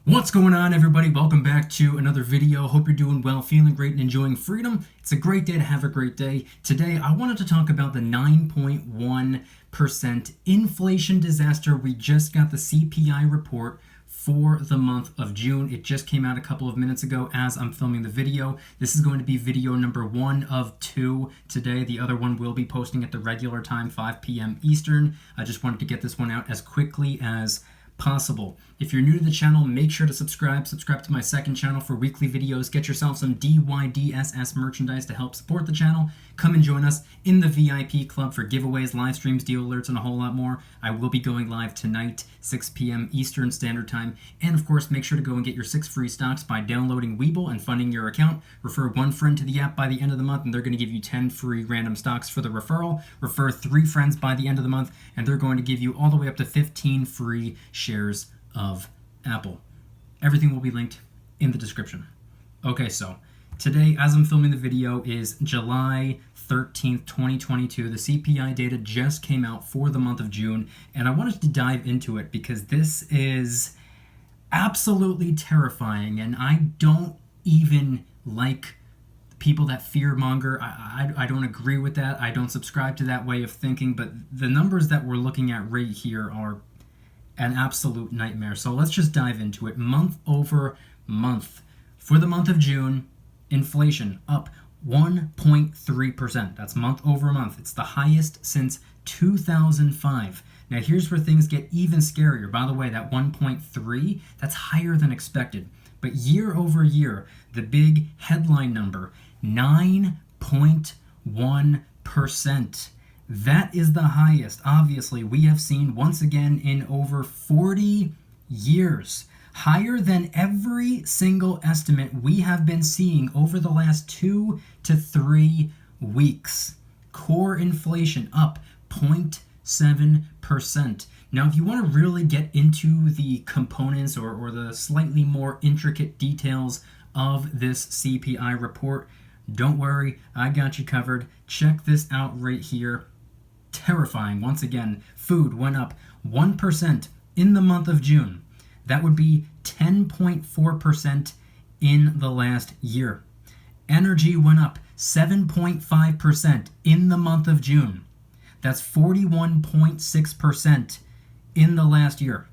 What's going on, everybody? Welcome back to another video. Hope you're doing well, feeling great, and enjoying freedom. It's a great day to have a great day. Today, I wanted to talk about the 9.1% inflation disaster. We just got the CPI report for the month of June. It just came out a couple of minutes ago as I'm filming the video. This is going to be video number 1 of 2 today. The other one will be posting at the regular time, 5 p.m. Eastern. I just wanted to get this one out as quickly as possible. If you're new to the channel, make sure to subscribe to my second channel for weekly videos. Get yourself some DYDSS merchandise to help support the channel. Come and join us in the VIP club for giveaways, live streams, deal alerts, and a whole lot more. I will be going live tonight, 6 p.m. Eastern Standard Time. And of course, make sure to go and get your 6 free stocks by downloading Webull and funding your account. Refer one friend to the app by the end of the month, and they're going to give you 10 free random stocks for the referral. Refer 3 friends by the end of the month, and they're going to give you all the way up to 15 free shares of Apple. Everything will be linked in the description. Okay, so today, as I'm filming the video, is July 13th, 2022. The CPI data just came out for the month of June, and I wanted to dive into it because this is absolutely terrifying, and I don't even like people that fearmonger. I don't agree with that. I don't subscribe to that way of thinking, but the numbers that we're looking at right here are an absolute nightmare. So let's just dive into it. Month over month. For the month of June, inflation up 1.3%. That's month over month. It's the highest since 2005. Now here's where things get even scarier. By the way, that 1.3, that's higher than expected. But year over year, the big headline number, 9.1%. That is the highest, obviously, we have seen once again in over 40 years. Higher than every single estimate we have been seeing over the last 2 to 3 weeks. Core inflation up 0.7%. Now, if you want to really get into the components or the slightly more intricate details of this CPI report, don't worry, I got you covered. Check this out right here. Terrifying. Once again, food went up 1% in the month of June. That would be 10.4% in the last year. Energy went up 7.5% in the month of June. That's 41.6% in the last year.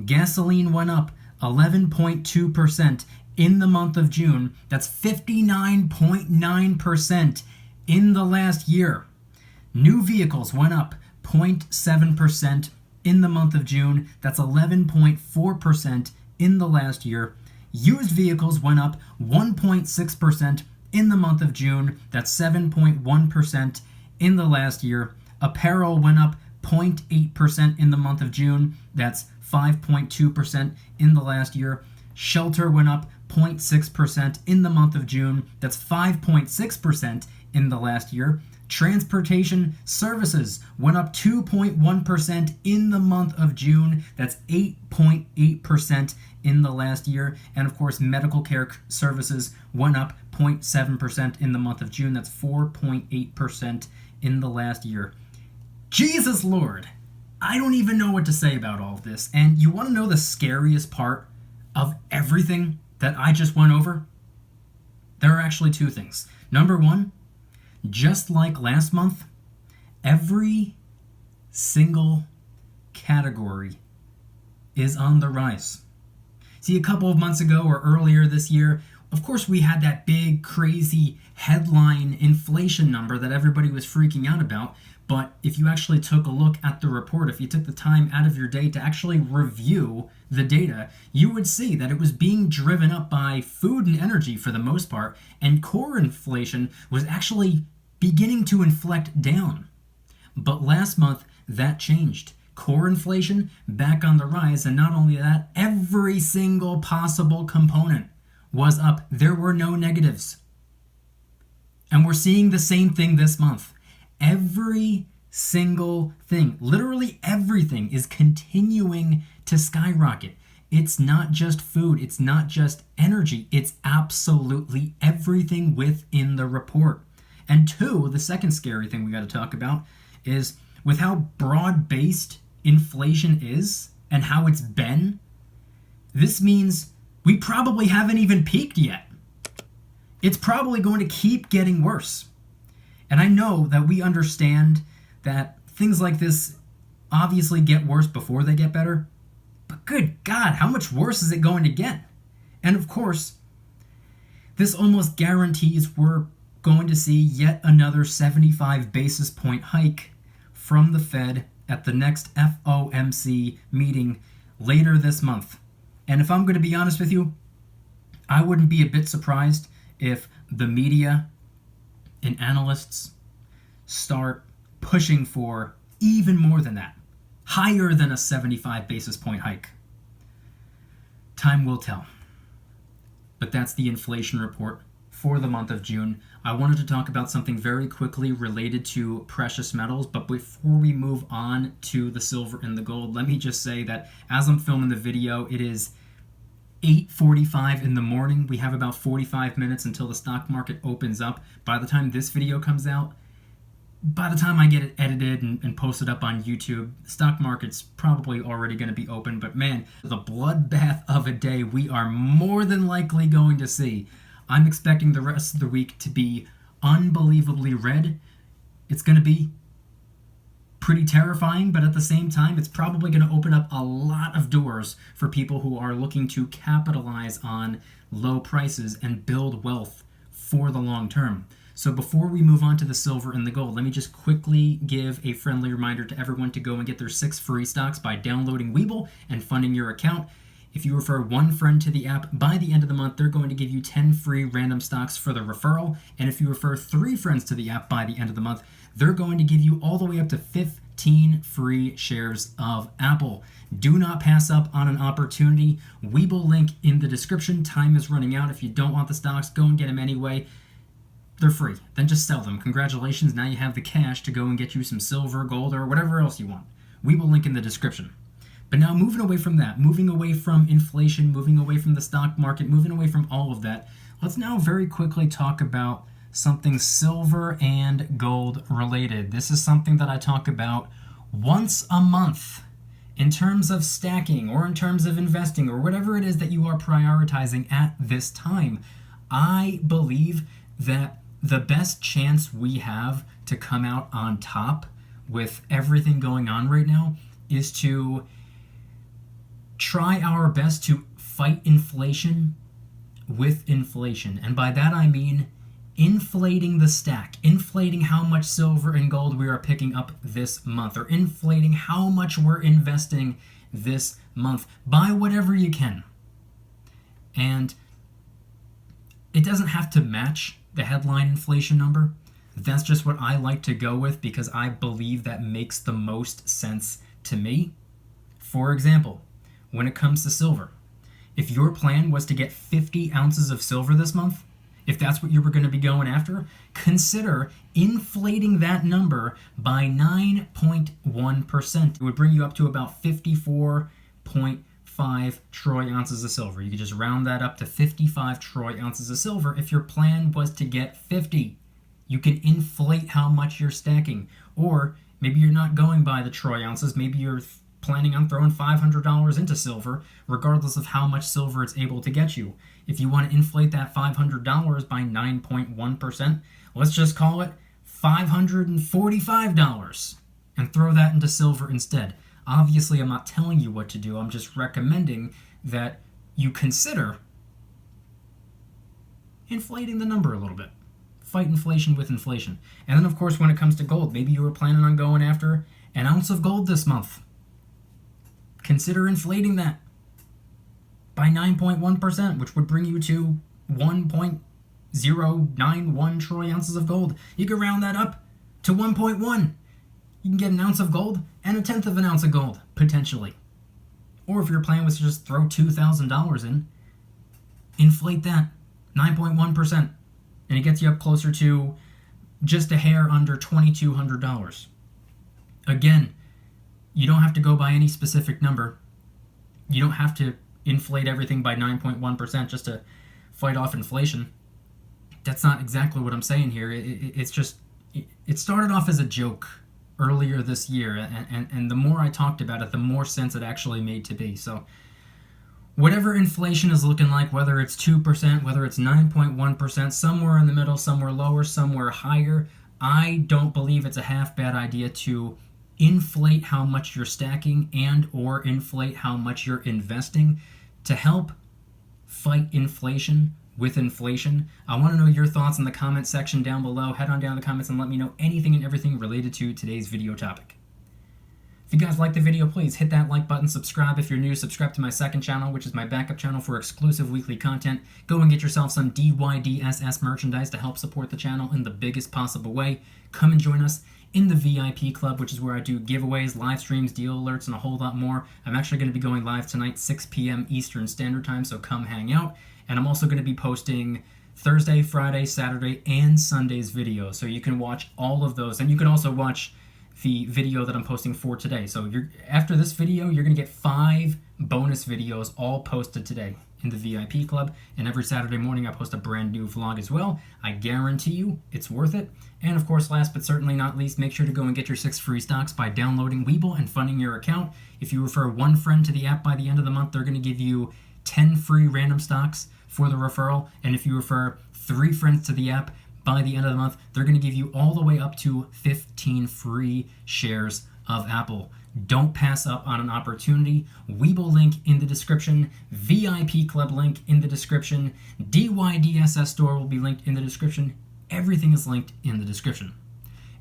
Gasoline went up 11.2% in the month of June. That's 59.9% in the last year. New vehicles went up 0.7% in the month of June. That's 11.4% in the last year. Used vehicles went up 1.6% in the month of June. That's 7.1% in the last year. Apparel went up 0.8% in the month of June. That's 5.2% in the last year. Shelter went up 0.6% in the month of June. That's 5.6% in the last year. Transportation services went up 2.1% in the month of June. That's 8.8% in the last year. And of course, medical care services went up 0.7% in the month of June. That's 4.8% in the last year. Jesus Lord, I don't even know what to say about all of this. And you want to know the scariest part of everything that I just went over? There are actually 2 things. Number 1, just like last month, every single category is on the rise. See, a couple of months ago or earlier this year, of course, we had that big, crazy headline inflation number that everybody was freaking out about. But if you actually took a look at the report, if you took the time out of your day to actually review the data, you would see that it was being driven up by food and energy for the most part, and core inflation was actually beginning to inflect down. But last month, that changed. Core inflation back on the rise, and not only that, every single possible component was up. There were no negatives. And we're seeing the same thing this month. Every single thing, literally everything, is continuing to skyrocket. It's not just food, it's not just energy, it's absolutely everything within the report. And 2, the second scary thing we got to talk about is with how broad-based inflation is and how it's been, This means we probably haven't even peaked yet. It's probably going to keep getting worse. And I know that we understand that things like this obviously get worse before they get better. But good God, how much worse is it going to get? And of course, this almost guarantees we're going to see yet another 75 basis point hike from the Fed at the next FOMC meeting later this month. And if I'm going to be honest with you, I wouldn't be a bit surprised if the media and analysts start pushing for even more than that, higher than a 75 basis point hike. Time will tell. But that's the inflation report for the month of June. I wanted to talk about something very quickly related to precious metals, but before we move on to the silver and the gold, let me just say that as I'm filming the video, it is 8:45 in the morning. We have about 45 minutes until the stock market opens up. By the time this video comes out, by the time I get it edited and posted up on YouTube, the stock market's probably already going to be open. But man, the bloodbath of a day we are more than likely going to see. I'm expecting the rest of the week to be unbelievably red. It's going to be pretty terrifying, but at the same time, it's probably going to open up a lot of doors for people who are looking to capitalize on low prices and build wealth for the long term. So before we move on to the silver and the gold, let me just quickly give a friendly reminder to everyone to go and get their 6 free stocks by downloading Webull and funding your account. If you refer one friend to the app, by the end of the month, they're going to give you 10 free random stocks for the referral. And if you refer 3 friends to the app by the end of the month, they're going to give you all the way up to 15 free shares of Apple. Do not pass up on an opportunity. Webull link in the description. Time is running out. If you don't want the stocks, go and get them anyway. They're free. Then just sell them. Congratulations. Now you have the cash to go and get you some silver, gold, or whatever else you want. Webull link in the description. But now moving away from that, moving away from inflation, moving away from the stock market, moving away from all of that, let's now very quickly talk about something silver and gold related. This is something that I talk about once a month in terms of stacking or in terms of investing or whatever it is that you are prioritizing at this time. I believe that the best chance we have to come out on top with everything going on right now is to try our best to fight inflation with inflation. And by that I mean inflating the stack, inflating how much silver and gold we are picking up this month, or inflating how much we're investing this month. Buy whatever you can. And it doesn't have to match the headline inflation number. That's just what I like to go with because I believe that makes the most sense to me. For example, when it comes to silver, if your plan was to get 50 ounces of silver this month, if that's what you were going to be going after, consider inflating that number by 9.1%. It would bring you up to about 54.5 troy ounces of silver. You could just round that up to 55 troy ounces of silver if your plan was to get 50. You can inflate how much you're stacking. Or maybe you're not going by the troy ounces, maybe you're planning on throwing $500 into silver, regardless of how much silver it's able to get you. If you want to inflate that $500 by 9.1%, let's just call it $545 and throw that into silver instead. Obviously, I'm not telling you what to do. I'm just recommending that you consider inflating the number a little bit. Fight inflation with inflation. And then, of course, when it comes to gold, maybe you were planning on going after an ounce of gold this month. Consider inflating that by 9.1%, which would bring you to 1.091 troy ounces of gold. You can round that up to 1.1. You can get an ounce of gold and a tenth of an ounce of gold, potentially. Or if your plan was to just throw $2,000 in, inflate that 9.1%, and it gets you up closer to just a hair under $2,200. Again, you don't have to go by any specific number. You don't have to inflate everything by 9.1% just to fight off inflation. That's not exactly what I'm saying here. It's just, it started off as a joke earlier this year, and the more I talked about it, the more sense it actually made to be. So Whatever inflation is looking like, whether it's 2%, whether it's 9.1%, somewhere in the middle, somewhere lower, somewhere higher, I don't believe it's a half bad idea to inflate how much you're stacking and or inflate how much you're investing to help fight inflation with inflation. I want to know your thoughts in the comment section down below. Head on down to the comments and let me know anything and everything related to today's video topic. If you guys like the video, please hit that like button, subscribe if you're new, subscribe to my second channel, which is my backup channel for exclusive weekly content. Go and get yourself some DYDSS merchandise to help support the channel in the biggest possible way. Come and join us in the VIP club, which is where I do giveaways, live streams, deal alerts, and a whole lot more. I'm actually going to be going live tonight, 6 p.m. Eastern Standard Time, so come hang out. And I'm also going to be posting Thursday, Friday, Saturday, and Sunday's videos, so you can watch all of those. And you can also watch the video that I'm posting for today. So after this video, you're going to get 5 bonus videos all posted today in the VIP club. And every Saturday morning, I post a brand new vlog as well. I guarantee you it's worth it. And of course, last but certainly not least, make sure to go and get your 6 free stocks by downloading Webull and funding your account. If you refer 1 friend to the app by the end of the month, they're going to give you 10 free random stocks for the referral. And if you refer 3 friends to the app, by the end of the month, they're going to give you all the way up to 15 free shares of Apple. Don't pass up on an opportunity. Webull link in the description, VIP Club link in the description, DYDSS store will be linked in the description. Everything is linked in the description.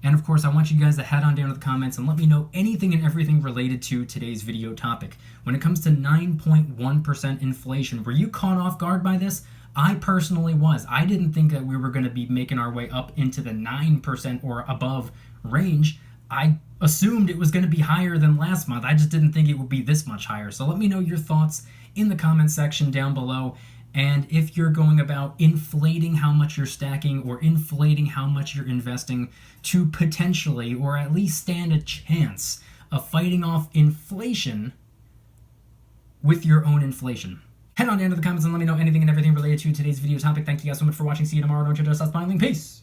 And of course, I want you guys to head on down to the comments and let me know anything and everything related to today's video topic. When it comes to 9.1% inflation, were you caught off guard by this? I personally was. I didn't think that we were going to be making our way up into the 9% or above range. I assumed it was going to be higher than last month. I just didn't think it would be this much higher. So let me know your thoughts in the comment section down below. And if you're going about inflating how much you're stacking or inflating how much you're investing to potentially or at least stand a chance of fighting off inflation with your own inflation. Head on down to the comments and let me know anything and everything related to today's video topic. Thank you guys so much for watching. See you tomorrow. Don't you dare stop smiling. Peace.